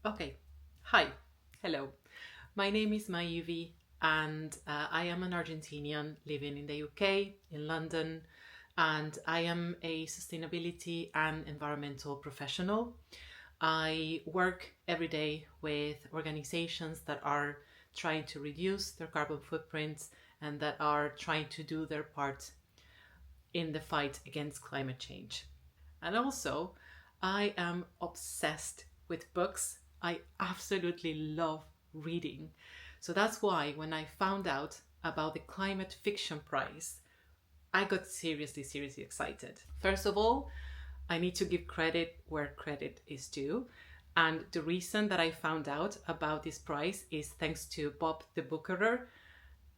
Okay, hi, hello. My name is Mahivi, and I am an Argentinian living in the UK, in London, and I am a sustainability and environmental professional. I work every day with organizations that are trying to reduce their carbon footprints and that are trying to do their part in the fight against climate change. And also, I am obsessed with books. I absolutely love reading. So that's why when I found out about the Climate Fiction Prize, I got seriously excited. First of all, I need to give credit where credit is due. And the reason that I found out about this prize is thanks to Bob the Bookerer.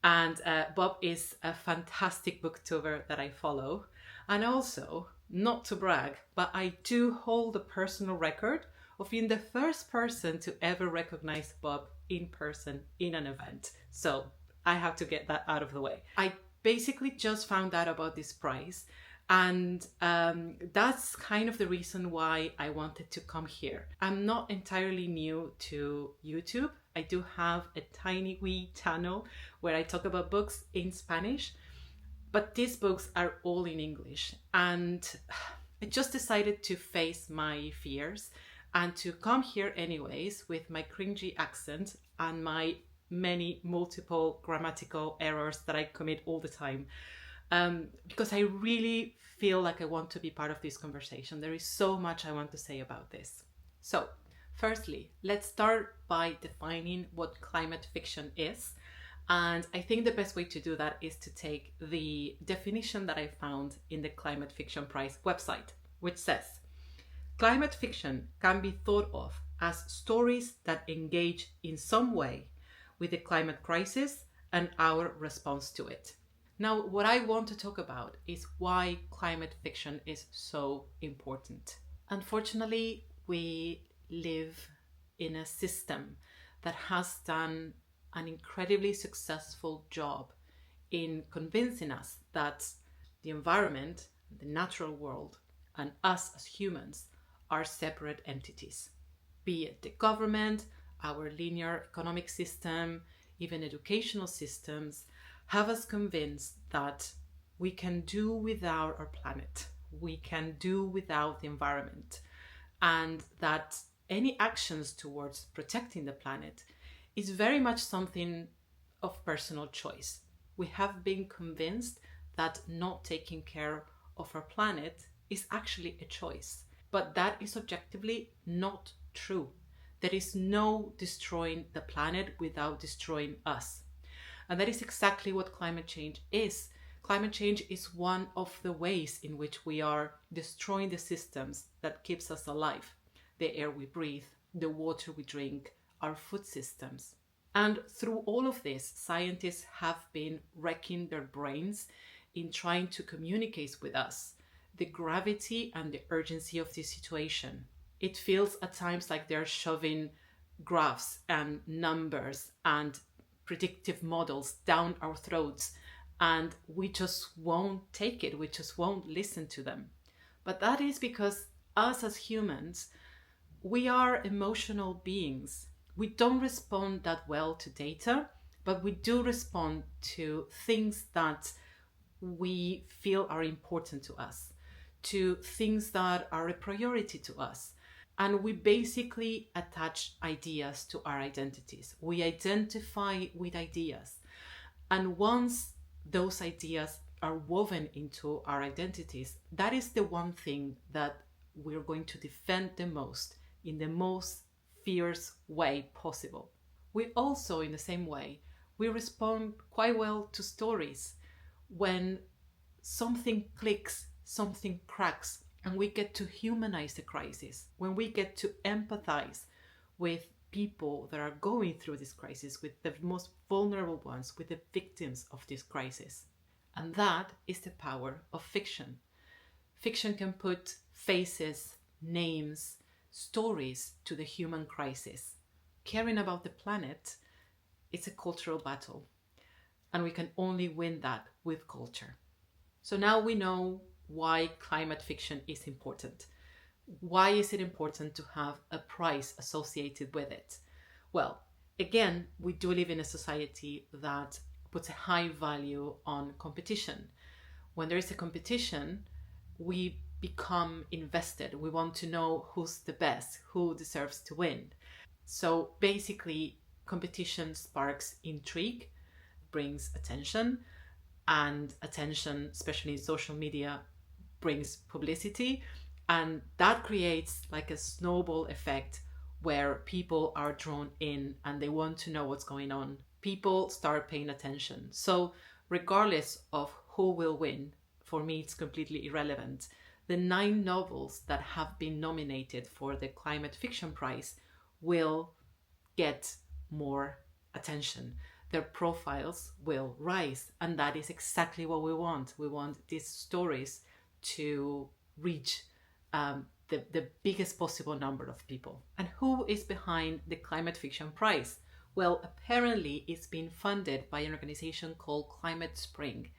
And Bob is a fantastic booktuber that I follow. And also, not to brag, but I do hold a personal record of being the first person to ever recognize Bob in person in an event. So I have to get that out of the way. I basically just found out about this prize, and that's kind of the reason why I wanted to come here. I'm not entirely new to YouTube. I do have a tiny wee channel where I talk about books in Spanish, but these books are all in English. And I just decided to face my fears and to come here anyways with my cringy accent and my many multiple grammatical errors that I commit all the time. Because I really feel like I want to be part of this conversation. There is so much I want to say about this. So, firstly, let's start by defining what climate fiction is. And I think the best way to do that is to take the definition that I found in the Climate Fiction Prize website, which says climate fiction can be thought of as stories that engage in some way with the climate crisis and our response to it. Now, what I want to talk about is why climate fiction is so important. Unfortunately, we live in a system that has done an incredibly successful job in convincing us that the environment, the natural world, and us as humans are separate entities. Be it the government, our linear economic system, even educational systems, have us convinced that we can do without our planet, we can do without the environment, and that any actions towards protecting the planet is very much something of personal choice. We have been convinced that not taking care of our planet is actually a choice, but that is objectively not true. There is no destroying the planet without destroying us. And that is exactly what climate change is. Climate change is one of the ways in which we are destroying the systems that keeps us alive. The air we breathe, the water we drink, our food systems. And through all of this, scientists have been wrecking their brains in trying to communicate with us the gravity and the urgency of this situation. It feels at times like they're shoving graphs and numbers and predictive models down our throats, and we just won't take it, we just won't listen to them. But that is because us as humans, we are emotional beings. We don't respond that well to data, but we do respond to things that we feel are important to us, to things that are a priority to us. And we basically attach ideas to our identities. We identify with ideas. And once those ideas are woven into our identities, that is the one thing that we're going to defend the most in the most fierce way possible. We also, in the same way, we respond quite well to stories. When something clicks, something cracks, and we get to humanize the crisis, when we get to empathize with people that are going through this crisis, with the most vulnerable ones, with the victims of this crisis. And that is the power of fiction. Fiction can put faces, names, stories to the human crisis. Caring about the planet is a cultural battle, and we can only win that with culture. So now we know why climate fiction is important. why is it important to have a price associated with it? Well, again, we do live in a society that puts a high value on competition. When there is a competition, we become invested. We want to know who's the best, who deserves to win. So basically, competition sparks intrigue, brings attention, and attention, especially in social media, brings publicity. And that creates like a snowball effect where people are drawn in and they want to know what's going on. People start paying attention. So, regardless of who will win, for me, it's completely irrelevant. The 9 novels that have been nominated for the Climate Fiction Prize will get more attention. Their profiles will rise, and that is exactly what we want. We want these stories to reach the biggest possible number of people. And who is behind the Climate Fiction Prize? Well, apparently it's been funded by an organization called Climate Spring.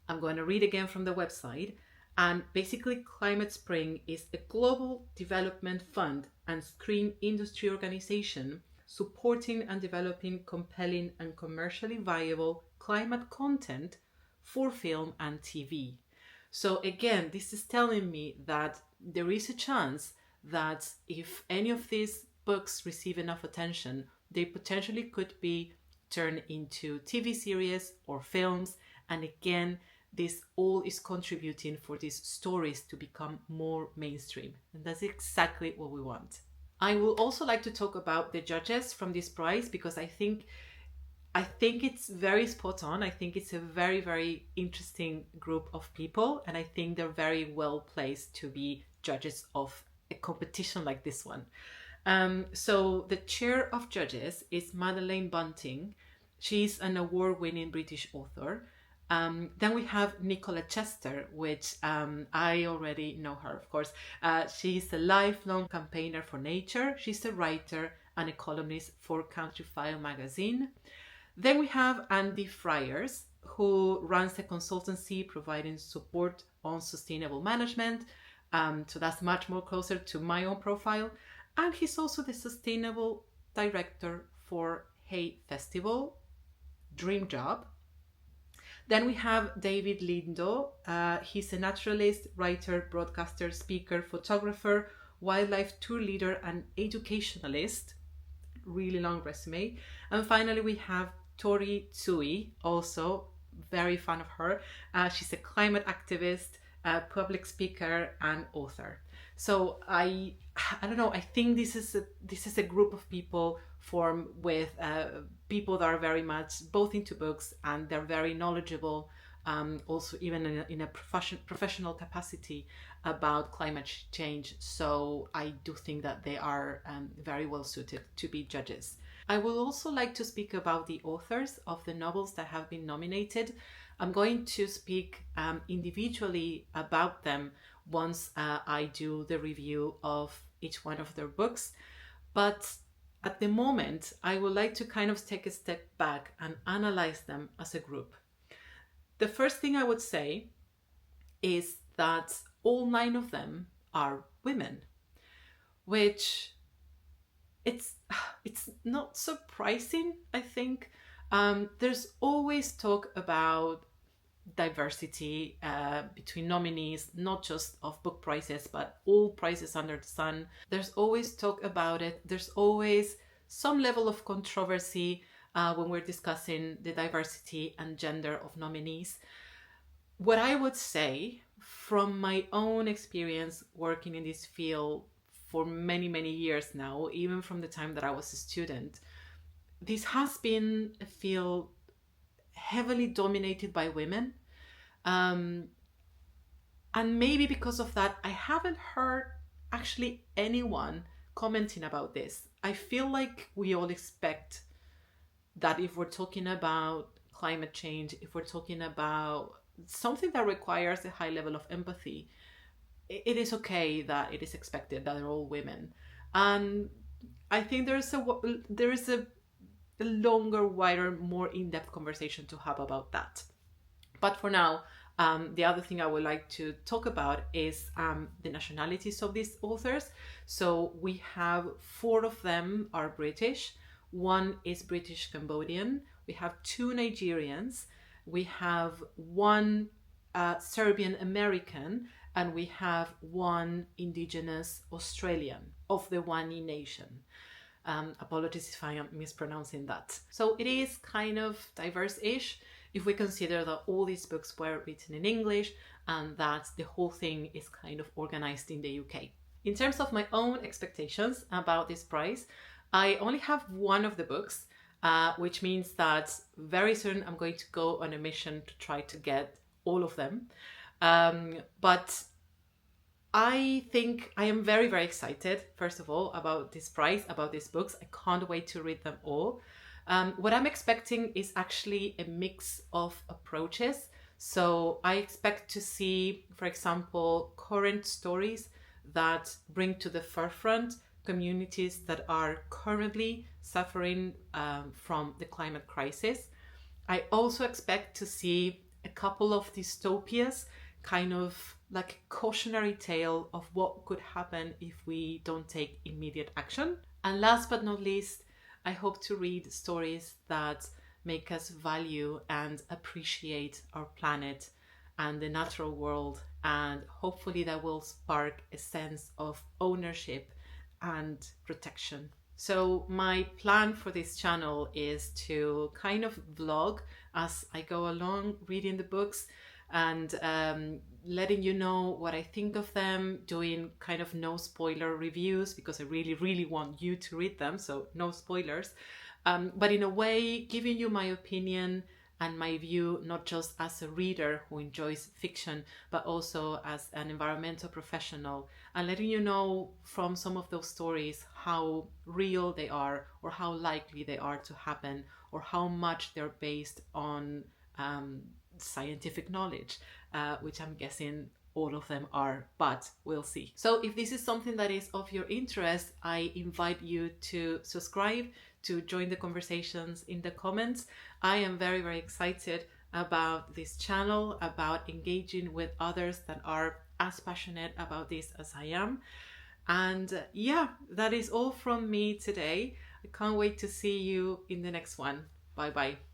I'm going to read again from the website. And basically, Climate Spring is a global development fund and screen industry organization supporting and developing compelling and commercially viable climate content for film and TV. So again, this is telling me that there is a chance that if any of these books receive enough attention, they potentially could be turned into TV series or films. And again, this all is contributing for these stories to become more mainstream. And that's exactly what we want. I will also like to talk about the judges from this prize because I think it's very spot on. I think it's a very, very interesting group of people, and I think they're very well placed to be judges of a competition like this one. So the chair of judges is Madeleine Bunting. She's an award-winning British author. Then we have Nicola Chester, which I already know her, of course. She's a lifelong campaigner for nature. She's a writer and a columnist for Countryfile magazine. Then we have Andy Friars, who runs a consultancy providing support on sustainable management. So that's much more closer to my own profile. And he's also the sustainable director for Hay Festival, dream job. Then we have David Lindo. He's a naturalist, writer, broadcaster, speaker, photographer, wildlife tour leader, and educationalist. Really long resume. And finally, we have Tori Tsui, also very fan of her. She's a climate activist, public speaker, and author. So I don't know. I think this is a group of people formed with people that are very much both into books and they're very knowledgeable. Also, even in a professional capacity about climate change. So I do think that they are very well suited to be judges. I will also like to speak about the authors of the novels that have been nominated. I'm going to speak individually about them once I do the review of each one of their books. But at the moment, I would like to kind of take a step back and analyze them as a group. The first thing I would say is that all 9 of them are women, which it's not surprising, I think. There's always talk about diversity between nominees, not just of book prizes, but all prizes under the sun. There's always talk about it. There's always some level of controversy when we're discussing the diversity and gender of nominees. What I would say from my own experience working in this field for many, many years now, even from the time that I was a student, this has been a field heavily dominated by women. And maybe because of that, I haven't heard actually anyone commenting about this. I feel like we all expect that if we're talking about climate change, if we're talking about something that requires a high level of empathy, it is okay that it is expected that they're all women. And I think there is a longer, wider, more in-depth conversation to have about that. But for now, The other thing I would like to talk about is the nationalities of these authors. So we have 4 of them are British, 1 is British Cambodian, we have 2 Nigerians, we have 1 Serbian American, and we have 1 indigenous Australian of the Wani nation. Apologies if I am mispronouncing that. So it is kind of diverse-ish if we consider that all these books were written in English and that the whole thing is kind of organized in the UK. In terms of my own expectations about this prize, I only have 1 of the books, which means that very soon I'm going to go on a mission to try to get all of them. But I think I am very, very excited, first of all, about this prize, about these books. I can't wait to read them all. What I'm expecting is actually a mix of approaches. So I expect to see, for example, current stories that bring to the forefront communities that are currently suffering from the climate crisis. I also expect to see a couple of dystopias, kind of like a cautionary tale of what could happen if we don't take immediate action. And last but not least, I hope to read stories that make us value and appreciate our planet and the natural world, and hopefully that will spark a sense of ownership and protection. So my plan for this channel is to kind of vlog as I go along, reading the books and letting you know what I think of them, doing kind of no spoiler reviews because I really, really want you to read them, so no spoilers. But in a way, giving you my opinion and my view, not just as a reader who enjoys fiction, but also as an environmental professional, and letting you know from some of those stories how real they are, or how likely they are to happen, or how much they're based on scientific knowledge, which I'm guessing all of them are, but we'll see. So if this is something that is of your interest, I invite you to subscribe, to join the conversations in the comments. I am very, very excited about this channel, about engaging with others that are as passionate about this as I am. And yeah, that is all from me today. I can't wait to see you in the next one. Bye bye.